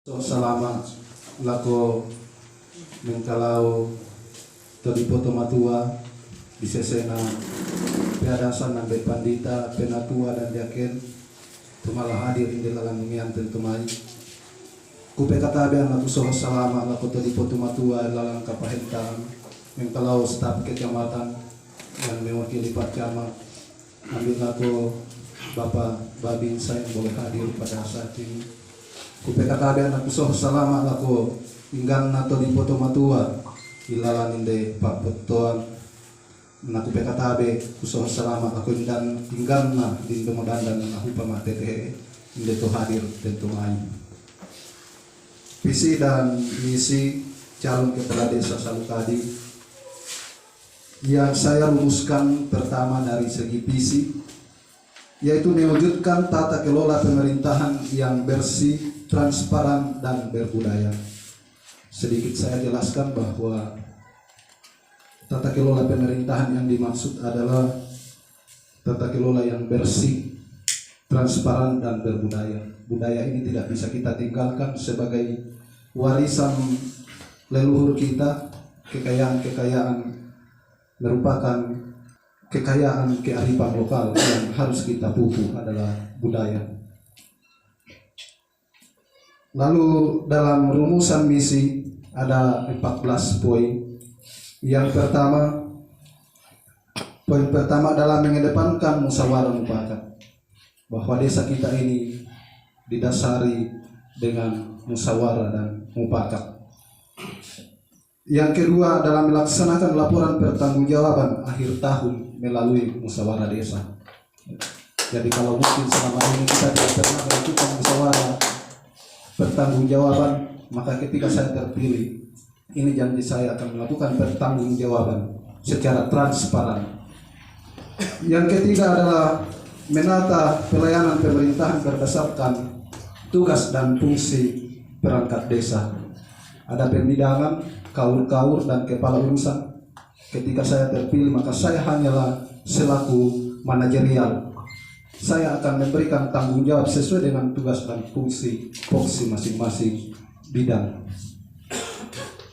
Selama lako mengkalau teripoto matua bisesena peadasan nambe pandita penatua dan yakin tumalah hadir di dalam ngianten tumai kupe katabe anak usaha selama lako teripoto matua lalang kapahentang mengkalau staf kecamatan yang mewakili Pak Camat ambil lako Bapak Babin saya boleh hadir pada saat ini. Kupekatabe anak usoh salama lako inggan nato di poto matua ilalan inde Pak Petuan na kupekatabe usoh salama lako inggan na di demodandan na upama tete inde to hadir tentu lain. Visi dan misi calon kepala desa Salukadi yang saya rumuskan pertama dari segi visi yaitu mewujudkan tata kelola pemerintahan yang bersih, transparan, dan berbudaya. Sedikit saya jelaskan bahwa tata kelola pemerintahan yang dimaksud adalah tata kelola yang bersih, transparan, dan berbudaya. Budaya ini tidak bisa kita tinggalkan sebagai warisan leluhur kita. Kekayaan-kekayaan merupakan kekayaan kearifan lokal yang harus kita pupuk adalah budaya. Lalu dalam rumusan misi ada 14 poin. Yang pertama, poin pertama adalah mengedepankan musyawarah mufakat, bahwa desa kita ini didasari dengan musyawarah dan mufakat. Yang kedua adalah melaksanakan laporan pertanggungjawaban akhir tahun melalui musyawarah desa. Jadi kalau mungkin selama ini kita tidak pernah melakukan musyawarah pertanggungjawaban, maka ketika saya terpilih, ini janji saya akan melakukan pertanggungjawaban secara transparan. Yang ketiga adalah menata pelayanan pemerintahan berdasarkan tugas dan fungsi perangkat desa. Ada pembidangan, kaur-kaur, dan kepala urusan. Ketika saya terpilih, maka saya hanyalah selaku manajerial. Saya akan memberikan tanggung jawab sesuai dengan tugas dan fungsi masing-masing bidang.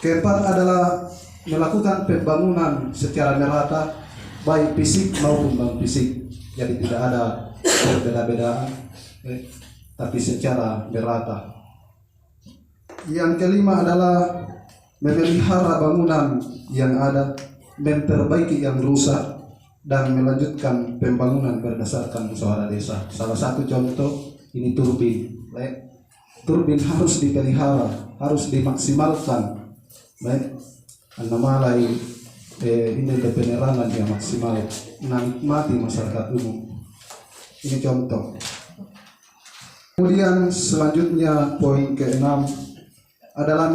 Keempat adalah melakukan pembangunan secara merata, baik fisik maupun non fisik. Jadi tidak ada perbedaan, tapi secara merata. Yang kelima adalah memelihara bangunan yang ada, memperbaiki yang rusak, dan melanjutkan pembangunan berdasarkan musyawarah desa. Salah satu contoh ini turbin. Turbin harus dipelihara, harus dimaksimalkan. Namalai ini penerangan yang maksimal, menikmati masyarakat umum. Ini contoh. Kemudian selanjutnya poin ke-6 adalah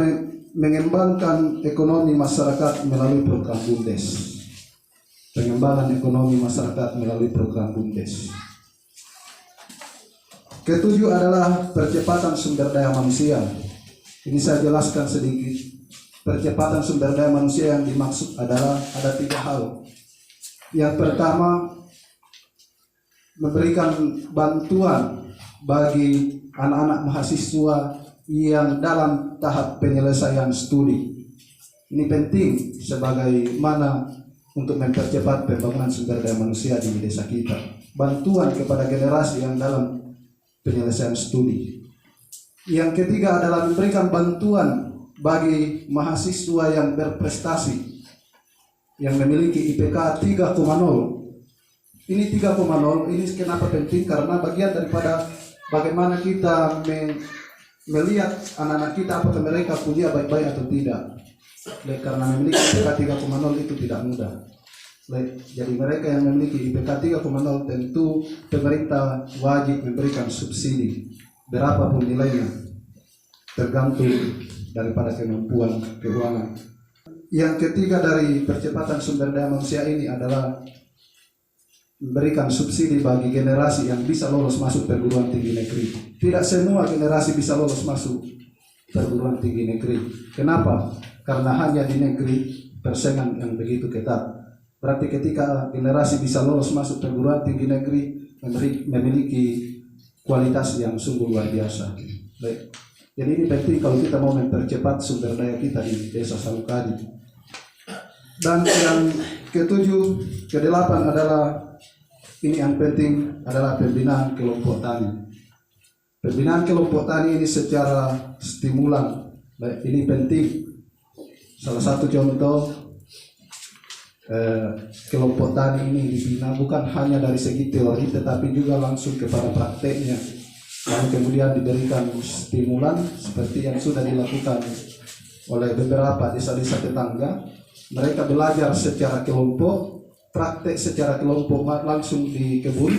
mengembangkan ekonomi masyarakat melalui program BUMDes. Pengembangan ekonomi masyarakat melalui program BUMDes. Ketujuh adalah percepatan sumber daya manusia. Ini saya jelaskan sedikit. Percepatan sumber daya manusia yang dimaksud adalah ada 3 hal. Yang pertama, memberikan bantuan bagi anak-anak mahasiswa yang dalam tahap penyelesaian studi. Ini penting sebagaimana untuk mempercepat pembangunan sumber daya manusia di desa kita. Bantuan kepada generasi yang dalam penyelesaian studi. Yang ketiga adalah memberikan bantuan bagi mahasiswa yang berprestasi, yang memiliki IPK 3,0. Ini 3,0 ini kenapa penting? Karena bagian daripada bagaimana kita melihat anak-anak kita apakah mereka kuliah baik-baik atau tidak. Karena memiliki IPK 3,0 itu tidak mudah. Jadi mereka yang memiliki IPK 3,0 tentu pemerintah wajib memberikan subsidi berapapun nilainya, tergantung daripada kemampuan keuangan. Yang ketiga dari percepatan sumber daya manusia ini adalah memberikan subsidi bagi generasi yang bisa lolos masuk perguruan tinggi negeri. Tidak semua generasi bisa lolos masuk perguruan tinggi negeri. Kenapa? Karena hanya di negeri persaingan yang begitu ketat. Berarti ketika generasi bisa lolos masuk perguruan tinggi negeri memiliki kualitas yang sungguh luar biasa. Baik. Jadi ini penting kalau kita mau mempercepat sumber daya kita di Desa Salukadi. Dan yang kedelapan adalah ini yang penting adalah pembinaan kelompok tani. Pembinaan kelompok tani ini secara stimulan, ini penting. Salah satu contoh kelompok tani ini dibina bukan hanya dari segi teori tetapi juga langsung kepada prakteknya. Lalu kemudian diberikan stimulan seperti yang sudah dilakukan oleh beberapa desa-desa tetangga. Mereka belajar secara kelompok, praktek secara kelompok langsung di kebun,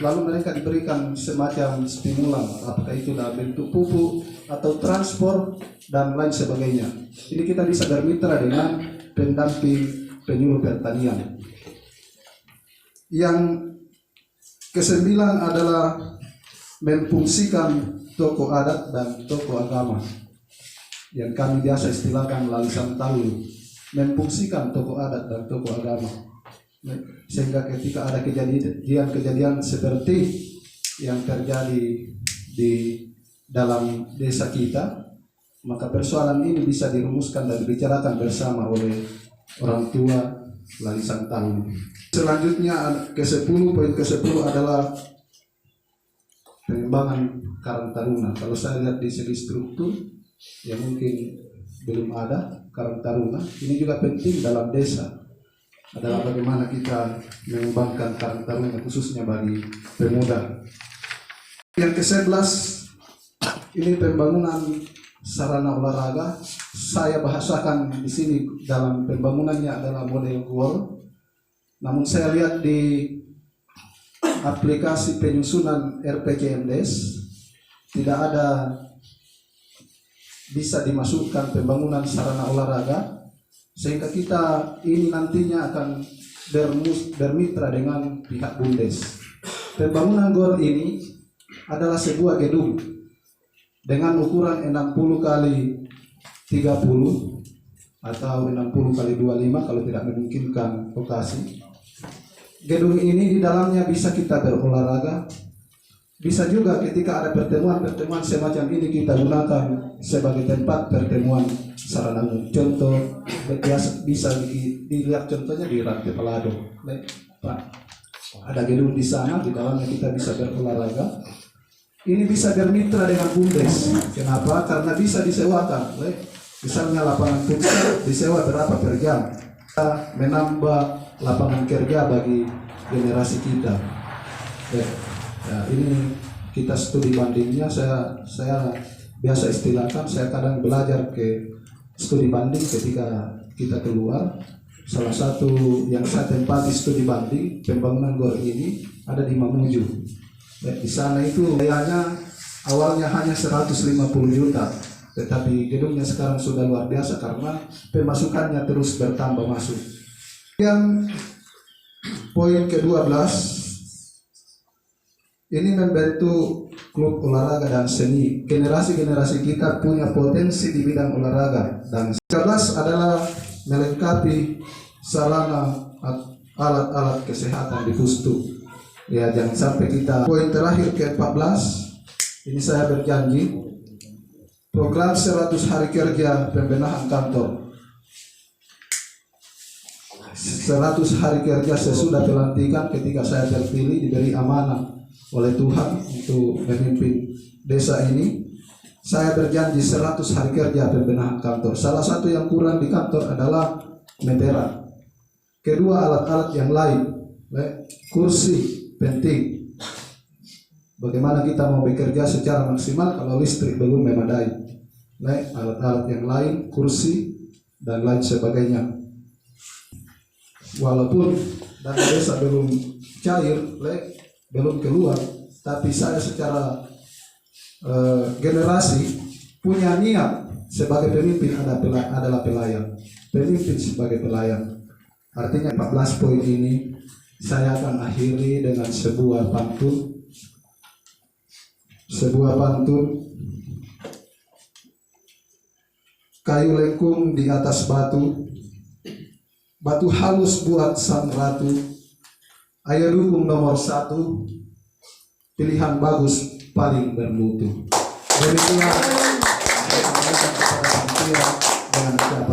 lalu mereka diberikan semacam stimulan, apakah itu dalam bentuk pupuk atau transport dan lain sebagainya. Ini kita bisa bermitra dengan pendamping penyuluh pertanian. Yang kesembilan adalah memfungsikan tokoh adat dan tokoh agama yang kami biasa istilahkan lalisan talu. Memfungsikan tokoh adat dan tokoh agama sehingga ketika ada kejadian seperti yang terjadi di dalam desa kita, maka persoalan ini bisa dirumuskan dan dibicarakan bersama oleh orang tua lalisan talu. Selanjutnya poin ke-10 adalah pengembangan Karang Taruna. Kalau saya lihat di segi struktur, ya mungkin belum ada Karang Taruna. Ini juga penting dalam desa. Adalah bagaimana kita mengembangkan Karang Taruna khususnya bagi pemuda. Yang ke-11 ini pembangunan sarana olahraga. Saya bahasakan di sini dalam pembangunannya adalah model GOR. Namun saya lihat di aplikasi penyusunan RPJMDes tidak ada bisa dimasukkan pembangunan sarana olahraga, sehingga kita ini nantinya akan bermitra dengan pihak Bumdes. Pembangunan GOR ini adalah sebuah gedung dengan ukuran 60 kali 30 atau 60 kali 25 kalau tidak memungkinkan lokasi. Gedung ini di dalamnya bisa kita berolahraga, bisa juga ketika ada pertemuan semacam ini kita gunakan sebagai tempat pertemuan sarana umum. Contoh bisa dilihat contohnya di Rantai Pelado, Pak. Ada gedung di sana, di dalamnya kita bisa berolahraga. Ini bisa bermitra dengan Bumdes. Kenapa? Karena bisa disewakan. Misalnya lapangan futsal disewa berapa per jam. Kita menambah lapangan kerja bagi generasi kita. Ya, ini kita studi bandingnya. Saya biasa istilahkan, saya kadang belajar ke studi banding ketika kita keluar. Salah satu yang saya tempati studi banding pembangunan GOR ini ada di Mamuju. Di sana itu biayanya awalnya hanya 150 juta, tetapi gedungnya sekarang sudah luar biasa karena pemasukannya terus bertambah masuk. Yang poin ke-12 ini membentuk klub olahraga dan seni. Generasi-generasi kita punya potensi di bidang olahraga. Dan 13 adalah melengkapi sarana alat-alat kesehatan di Pustu. Ya, jangan sampai kita. Poin terakhir ke-14 ini saya berjanji program 100 hari kerja pembenahan kantor. 100 hari kerja sesudah pelantikan ketika saya terpilih diberi amanah oleh Tuhan untuk memimpin desa ini. Saya berjanji 100 hari kerja pembenahan kantor. Salah satu yang kurang di kantor adalah meteran. Kedua, alat-alat yang lain. Kursi penting. Bagaimana kita mau bekerja secara maksimal kalau listrik belum memadai. Alat-alat yang lain, kursi dan lain sebagainya. Walaupun dana desa belum cair, belum keluar, tapi saya secara generasi punya niat sebagai pemimpin adalah pelayan. Pemimpin sebagai pelayan. Artinya 14 poin ini saya akan akhiri dengan sebuah pantun. Kayu lengkung di atas batu, batu halus buat sang ratu. Ayo dukung nomor 1, pilihan bagus paling bermutu. Demikian dengan siapa.